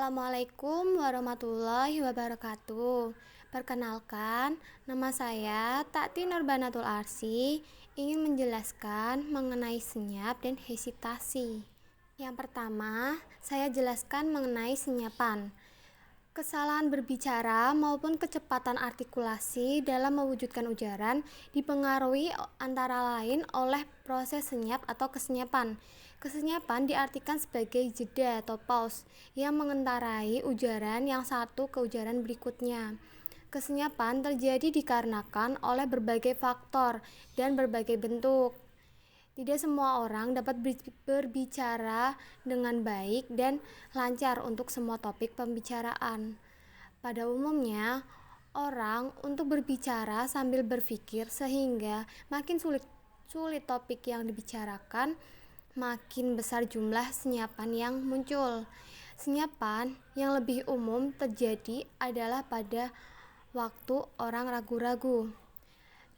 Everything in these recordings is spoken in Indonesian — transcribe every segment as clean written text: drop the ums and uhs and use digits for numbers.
Assalamualaikum warahmatullahi wabarakatuh. Perkenalkan, nama saya Takti Nurbanatul Arsy, ingin menjelaskan mengenai senyap dan hesitasi. Yang pertama, saya jelaskan mengenai senyapan. Kesalahan berbicara maupun kecepatan artikulasi dalam mewujudkan ujaran dipengaruhi antara lain oleh proses senyap atau kesenyapan. Kesenyapan diartikan sebagai jeda atau pause yang mengendarai ujaran yang satu ke ujaran berikutnya. Kesenyapan terjadi dikarenakan oleh berbagai faktor dan berbagai bentuk. Tidak semua orang dapat berbicara dengan baik dan lancar untuk semua topik pembicaraan. Pada umumnya, orang untuk berbicara sambil berpikir sehingga makin sulit topik yang dibicarakan, makin besar jumlah senyapan yang muncul. Senyapan yang lebih umum terjadi adalah pada waktu orang ragu-ragu.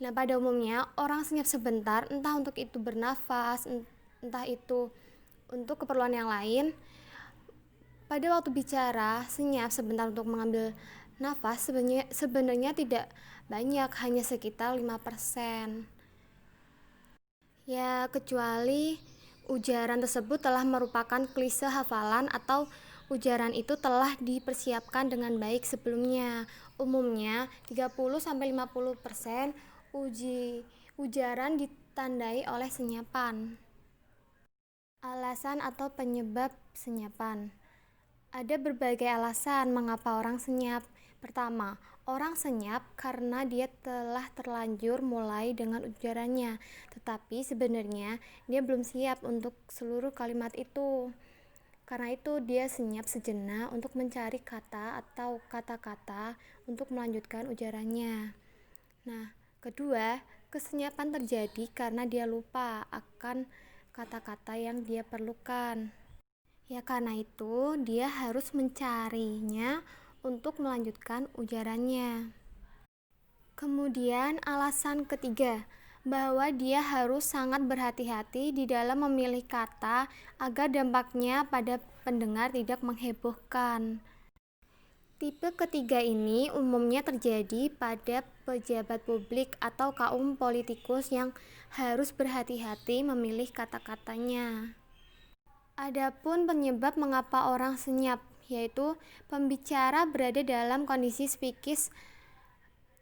Nah, pada umumnya orang senyap sebentar, entah untuk itu bernafas, entah itu untuk keperluan yang lain. Pada waktu bicara, senyap sebentar untuk mengambil nafas sebenarnya tidak banyak, hanya sekitar 5%. Ya, kecuali ujaran tersebut telah merupakan klise hafalan atau ujaran itu telah dipersiapkan dengan baik sebelumnya. Umumnya 30-50% ujaran ditandai oleh senyapan. Alasan atau penyebab senyapan. Ada berbagai alasan mengapa orang senyap. Pertama, orang senyap karena dia telah terlanjur mulai dengan ujarannya, tetapi sebenarnya dia belum siap untuk seluruh kalimat itu. Karena itu dia senyap sejenak untuk mencari kata atau kata-kata untuk melanjutkan ujarannya. Nah, kedua, kesenyapan terjadi karena dia lupa akan kata-kata yang dia perlukan. Ya, karena itu dia harus mencarinya untuk melanjutkan ujarannya. Kemudian alasan ketiga, bahwa dia harus sangat berhati-hati di dalam memilih kata agar dampaknya pada pendengar tidak menghebohkan. Tipe ketiga ini umumnya terjadi pada pejabat publik atau kaum politikus yang harus berhati-hati memilih kata-katanya. Adapun penyebab mengapa orang senyap, yaitu pembicara berada dalam kondisi psikis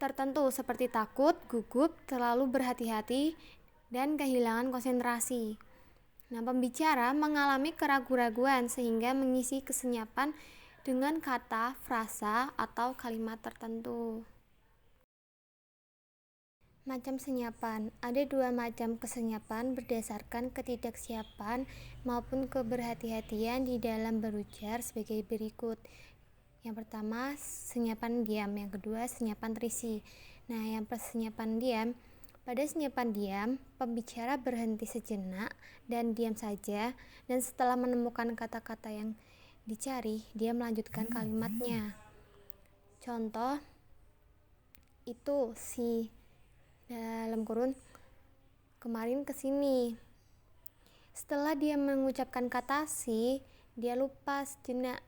tertentu seperti takut, gugup, terlalu berhati-hati, dan kehilangan konsentrasi. Nah, pembicara mengalami keraguan-raguan sehingga mengisi kesenyapan dengan kata, frasa, atau kalimat tertentu. Macam senyapan. Ada dua macam kesenyapan berdasarkan ketidaksiapan maupun keberhati-hatian di dalam berujar sebagai berikut. Yang pertama, senyapan diam. Yang kedua, senyapan terisi. Nah, yang senyapan diam, pada senyapan diam, pembicara berhenti sejenak dan diam saja, dan setelah menemukan kata-kata yang dicari, dia melanjutkan kalimatnya. Contoh, itu si dalam kurun kemarin kesini. Setelah dia mengucapkan kata si, dia lupa sejenak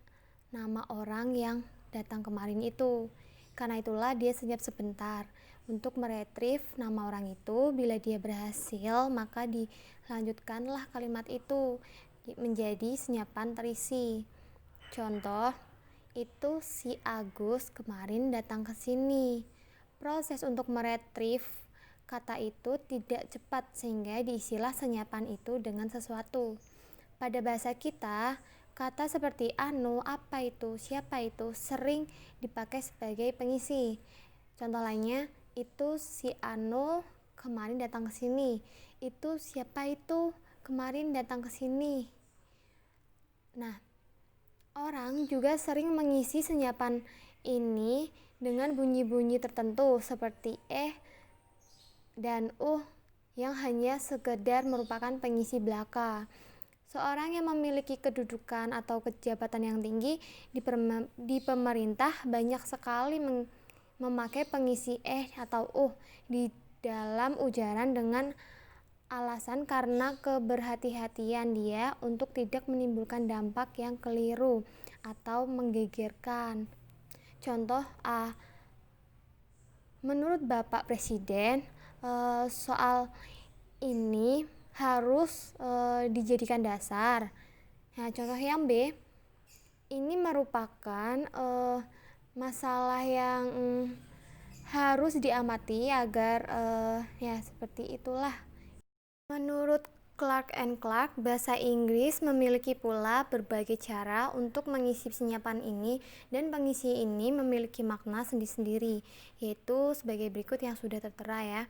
nama orang yang datang kemarin itu. Karena itulah dia senyap sebentar untuk meretrieve nama orang itu. Bila dia berhasil, maka dilanjutkanlah kalimat itu menjadi senyapan terisi. Contoh, itu si Agus kemarin datang ke sini. Proses untuk meretrieve kata itu tidak cepat sehingga diisilah senyapan itu dengan sesuatu. Pada bahasa kita, kata seperti anu, apa itu, siapa itu sering dipakai sebagai pengisi. Contoh lainnya, itu si anu kemarin datang ke sini. Itu siapa itu kemarin datang ke sini. Nah, orang juga sering mengisi senyapan ini dengan bunyi-bunyi tertentu seperti dan yang hanya sekedar merupakan pengisi belaka. Seorang yang memiliki kedudukan atau kejabatan yang tinggi di pemerintah banyak sekali memakai pengisi atau di dalam ujaran dengan alasan karena keberhati-hatian dia untuk tidak menimbulkan dampak yang keliru atau menggegerkan. Contoh A. Menurut Bapak Presiden, soal ini harus dijadikan dasar. Nah, contoh yang B, ini merupakan masalah yang harus diamati agar ya seperti itulah. Menurut Clark and Clark, bahasa Inggris memiliki pula berbagai cara untuk mengisi senyapan ini, dan pengisi ini memiliki makna sendiri-sendiri, yaitu sebagai berikut yang sudah tertera ya.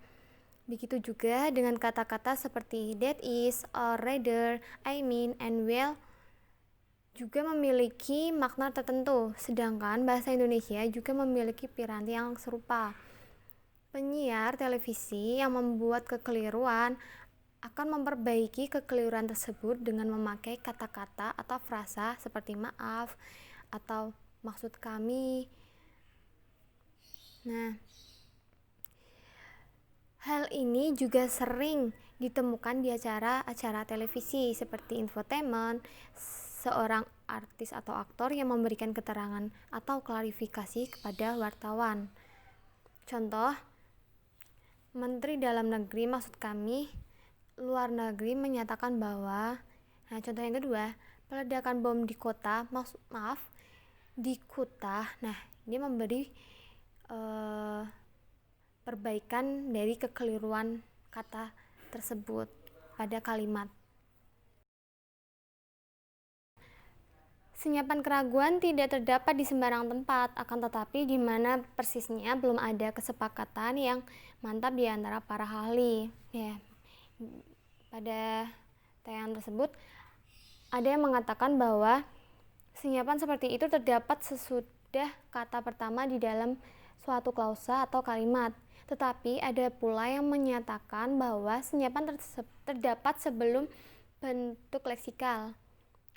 Begitu juga dengan kata-kata seperti that is, or rather, I mean, and well juga memiliki makna tertentu, sedangkan bahasa Indonesia juga memiliki piranti yang serupa. Penyiar televisi yang membuat kekeliruan akan memperbaiki kekeliruan tersebut dengan memakai kata-kata atau frasa seperti maaf atau maksud kami. Nah, hal ini juga sering ditemukan di acara-acara televisi seperti infotainment, seorang artis atau aktor yang memberikan keterangan atau klarifikasi kepada wartawan. Contoh, Menteri Dalam Negeri maksud kami luar negeri menyatakan bahwa, nah contoh yang kedua, peledakan bom di kota, di Kuta, nah ini memberi perbaikan dari kekeliruan kata tersebut pada kalimat. Senyapan keraguan tidak terdapat di sembarang tempat, akan tetapi di mana persisnya belum ada kesepakatan yang mantap di antara para ahli. Ya, pada tayangan tersebut ada yang mengatakan bahwa senyapan seperti itu terdapat sesudah kata pertama di dalam suatu klausa atau kalimat. Tetapi ada pula yang menyatakan bahwa senyapan terdapat sebelum bentuk leksikal.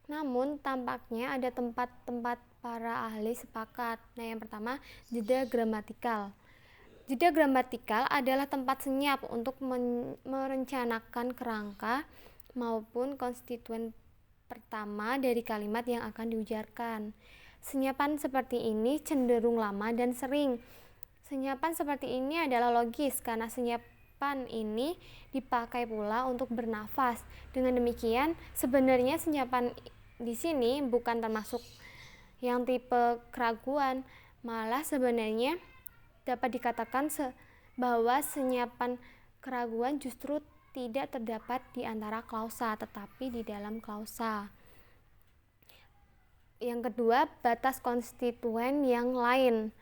Namun tampaknya ada tempat-tempat para ahli sepakat. Nah, yang pertama, jeda gramatikal. Jeda gramatikal adalah tempat senyap untuk merencanakan kerangka maupun konstituen pertama dari kalimat yang akan diujarkan. Senyapan seperti ini cenderung lama dan sering. Senyapan seperti ini adalah logis karena senyapan ini dipakai pula untuk bernafas. Dengan demikian, sebenarnya senyapan di sini bukan termasuk yang tipe keraguan, malah sebenarnya dapat dikatakan bahwa senyapan keraguan justru tidak terdapat di antara klausa, tetapi di dalam klausa. Yang kedua, batas konstituen yang lain.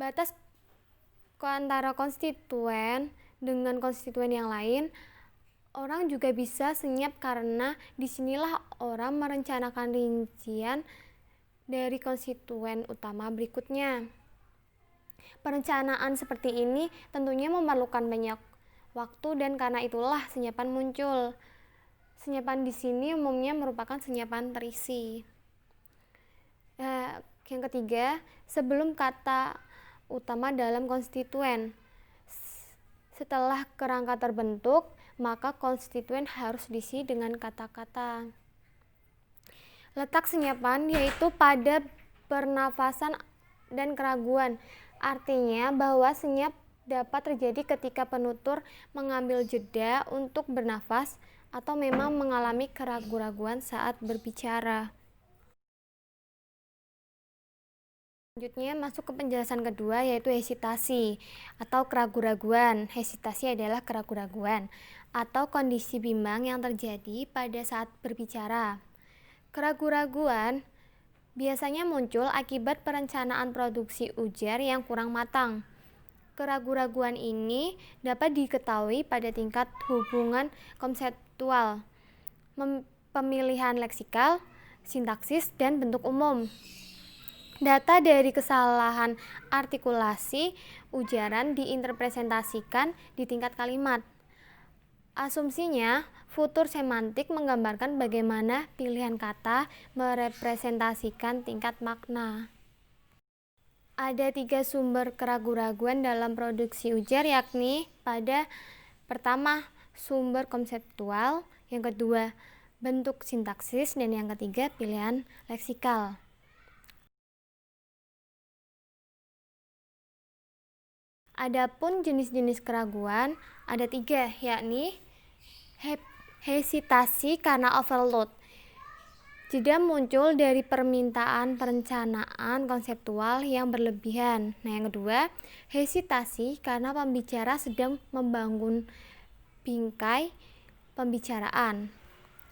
Batas antara konstituen dengan konstituen yang lain, orang juga bisa senyap karena disinilah orang merencanakan rincian dari konstituen utama berikutnya. Perencanaan seperti ini tentunya memerlukan banyak waktu dan karena itulah senyapan muncul. Senyapan di sini umumnya merupakan senyapan terisi. Yang ketiga, sebelum kata utama dalam konstituen. Setelah kerangka terbentuk, maka konstituen harus diisi dengan kata-kata. Letak senyapan yaitu pada pernafasan dan keraguan. Artinya bahwa senyap dapat terjadi ketika penutur mengambil jeda untuk bernafas atau memang mengalami keraguan-raguan saat berbicara. Selanjutnya masuk ke penjelasan kedua, yaitu hesitasi atau keraguan-raguan. Hesitasi adalah keraguan-raguan atau kondisi bimbang yang terjadi pada saat berbicara. Keraguan-raguan biasanya muncul akibat perencanaan produksi ujar yang kurang matang. Keraguan-raguan ini dapat diketahui pada tingkat hubungan konseptual, pemilihan leksikal, sintaksis, dan bentuk umum. Data dari kesalahan artikulasi ujaran diinterpretasikan di tingkat kalimat. Asumsinya, futur semantik menggambarkan bagaimana pilihan kata merepresentasikan tingkat makna. Ada 3 sumber keraguan-raguan dalam produksi ujar, yakni pada pertama, sumber konseptual, yang kedua, bentuk sintaksis, dan yang ketiga pilihan leksikal. Adapun jenis-jenis keraguan ada 3, yakni hesitasi karena overload. Jeda muncul dari permintaan perencanaan konseptual yang berlebihan. Nah, yang kedua, hesitasi karena pembicara sedang membangun bingkai pembicaraan.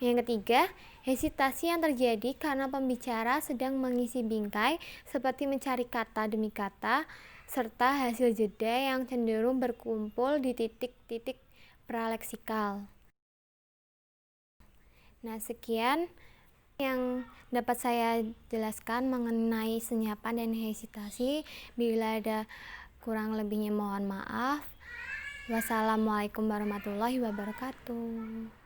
Yang ketiga, hesitasi yang terjadi karena pembicara sedang mengisi bingkai seperti mencari kata demi kata, serta hasil jeda yang cenderung berkumpul di titik-titik praleksikal. Nah, sekian yang dapat saya jelaskan mengenai senyapaan dan hesitasi. Bila ada kurang lebihnya mohon maaf. Wassalamualaikum warahmatullahi wabarakatuh.